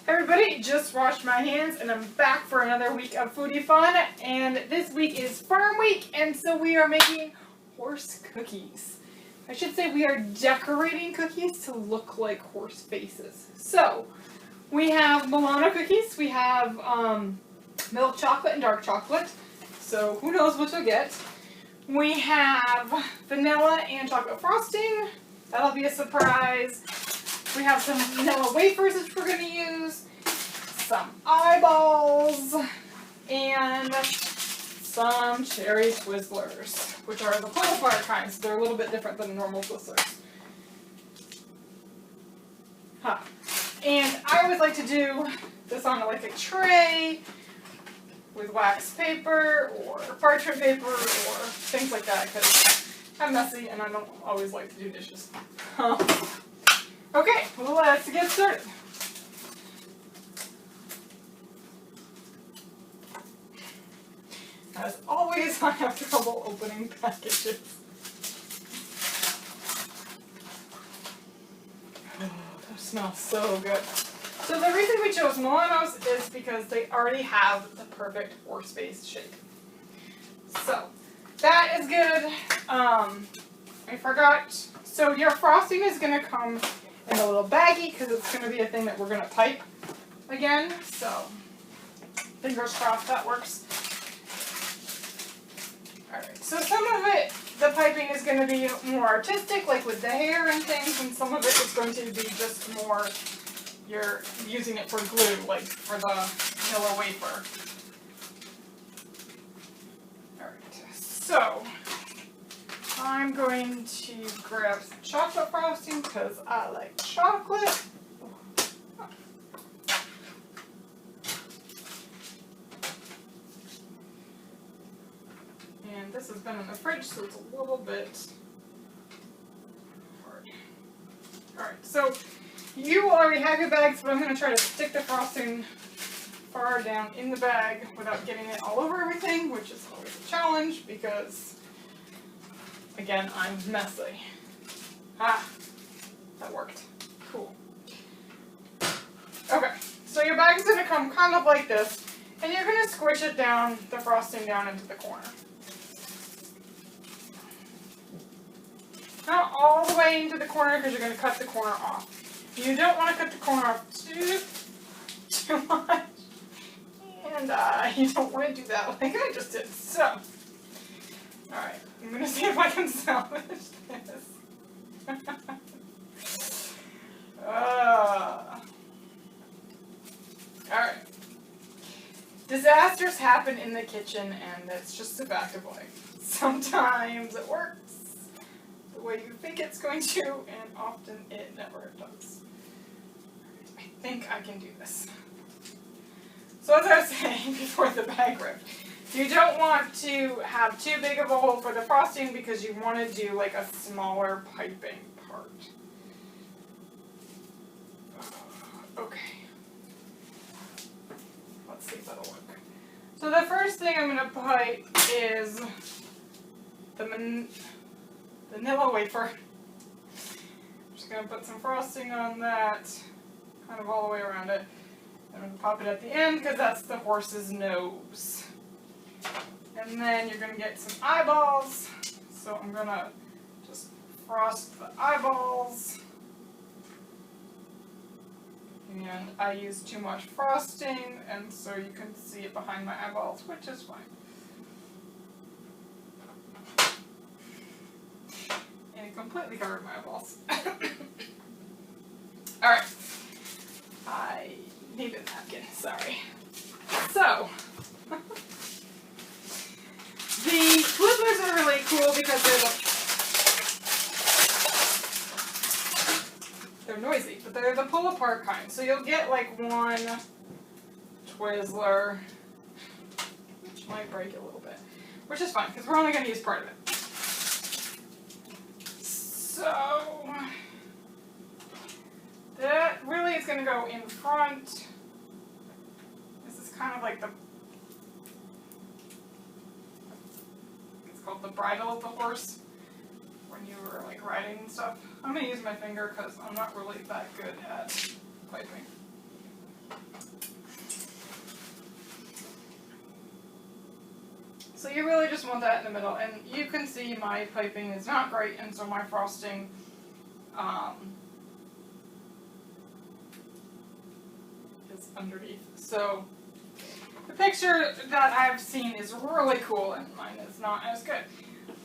Everybody, just washed my hands and I'm back for another week of Foodie Fun, and this week is Farm Week, and so we are making horse cookies. I should say we are decorating cookies to look like horse faces. So, we have Milano cookies, we have milk chocolate and dark chocolate, so who knows what you'll get. We have vanilla and chocolate frosting, that'll be a surprise. We have some vanilla wafers which we're going to use, some eyeballs, and some cherry Twizzlers, which are the pull apart kinds. So they're a little bit different than normal Twizzlers. And I always like to do this on like a tray with wax paper or parchment paper or things like that because I'm messy and I don't always like to do dishes. Okay, well, let's get started. As always, I have trouble opening packages. Oh, that smells so good. So the reason we chose Milanos is because they already have the perfect horse face shape. So, that is good. I forgot. So your frosting is going to come in a little baggie because it's going to be a thing that we're going to pipe again. So, fingers crossed that works. Alright, so some of it, the piping is going to be more artistic, like with the hair and things, and some of it is going to be just more, you're using it for glue, like for the vanilla wafer. Alright, so I'm going to grab some chocolate frosting because I like chocolate. And this has been in the fridge, so it's a little bit hard. Alright, so you already have your bags, but I'm going to try to stick the frosting far down in the bag without getting it all over everything, which is always a challenge because, again, I'm messy. Ah, that worked. Cool. Okay, so your bag is going to come kind of like this, and you're going to squish it down, the frosting down into the corner. Not all the way into the corner because you're going to cut the corner off. You don't want to cut the corner off too much. And you don't want to do that like I just did. So, alright, I'm going to see if I can salvage this. Alright. Disasters happen in the kitchen and that's just a fact of life. Sometimes it works the way you think it's going to, and often it never does. I think I can do this. So as I was saying before the bag ripped, you don't want to have too big of a hole for the frosting because you want to do like a smaller piping part. Okay. Let's see if that'll work. So the first thing I'm going to pipe is the vanilla wafer. I'm just going to put some frosting on that, kind of all the way around it. I'm going to pop it at the end because that's the horse's nose. And then you're going to get some eyeballs. So I'm going to just frost the eyeballs. And I used too much frosting, and so you can see it behind my eyeballs, which is fine. And it completely covered my eyeballs. Alright. I need a napkin, sorry. So, the Twizzlers are really cool because they're noisy, but they're the pull apart kind. So you'll get like one Twizzler, which might break a little bit, which is fine because we're only going to use part of it. So, that really is going to go in front. This is kind of like it's called the bridle of the horse when you were like riding and stuff. I'm going to use my finger because I'm not really that good at piping. So you really just want that in the middle, and you can see my piping is not great, and so my frosting is underneath. So the picture that I've seen is really cool, and mine is not as good.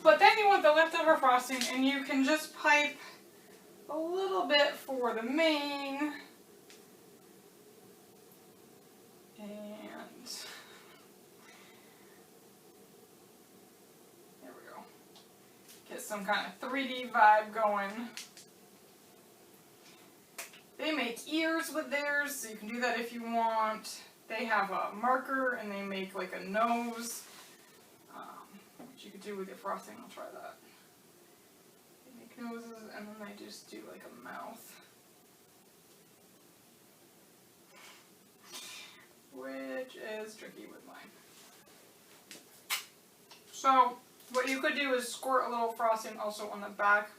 But then you want the leftover frosting, and you can just pipe a little bit for the mane. And there we go. Get some kind of 3D vibe going. They make ears with theirs, so you can do that if you want. They have a marker, and they make like a nose, which you could do with your frosting. I'll try that. They make noses, and then they just do like a mouth, which is tricky with mine. So what you could do is squirt a little frosting also on the back,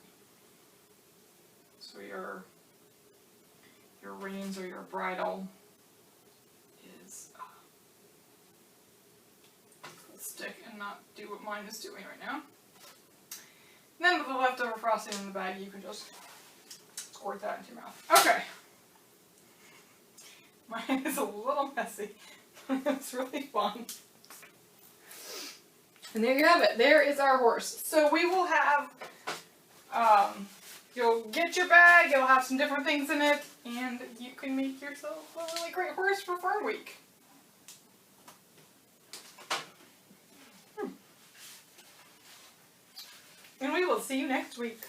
so your reins or your bridle is will stick and not do what mine is doing right now. And then with the leftover frosting in the bag, you can just squirt that into your mouth. Okay. Mine is a little messy, but it's really fun. And there you have it. There is our horse. So we will have, you'll get your bag, you'll have some different things in it, and you can make yourself a really great horse for Farm Week. And we will see you next week.